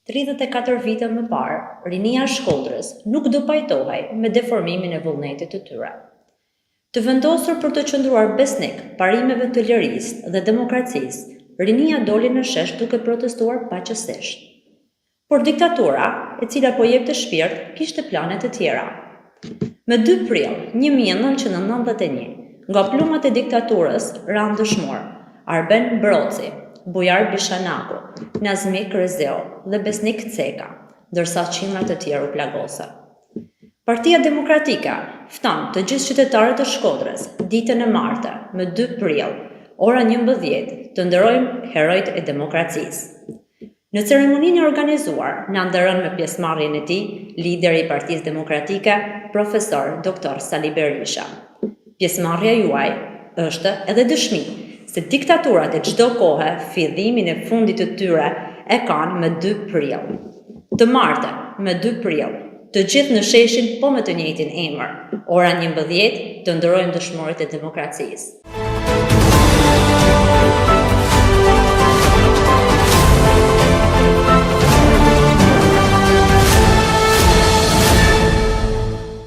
34 vite më parë, rinia e Shkodrës nuk do pajtohej me deformimin e vullnetit të tyre. Të vendosur për të qëndruar besnik parimeve të lirisë dhe demokracisë, rinia doli në shesh duke protestuar paqësisht. Por diktatura, e cila po jepte shpirt, kishte plane të tjera. Me 2 prill 1991, nga plumat e diktaturës ranë dëshmor Arben Broci, Bujar Bishanaku, Nazmi Krezeu dhe Besnik Ceka, ndërsa qindra të tjerë u plagosën. Partia Demokratike fton të gjithë qytetarët e Shkodrës ditën e martë me 2 prill, ora 11, të nderojmë herojt e demokracisë. Në ceremoninë e organizuar, na nderën me pjesëmarrjen e tij lideri i Partisë Demokratike, profesor Dr. Sali Berisha. Pjesëmarrja juaj është edhe dëshmi se diktaturat e çdo kohe fillimin e fundit të tyre e kanë me 2 prill. Të martën me 2 prill, të gjithë në sheshin po me të njëjtin emër, ora 11, të nderojmë dëshmorët e demokracisë.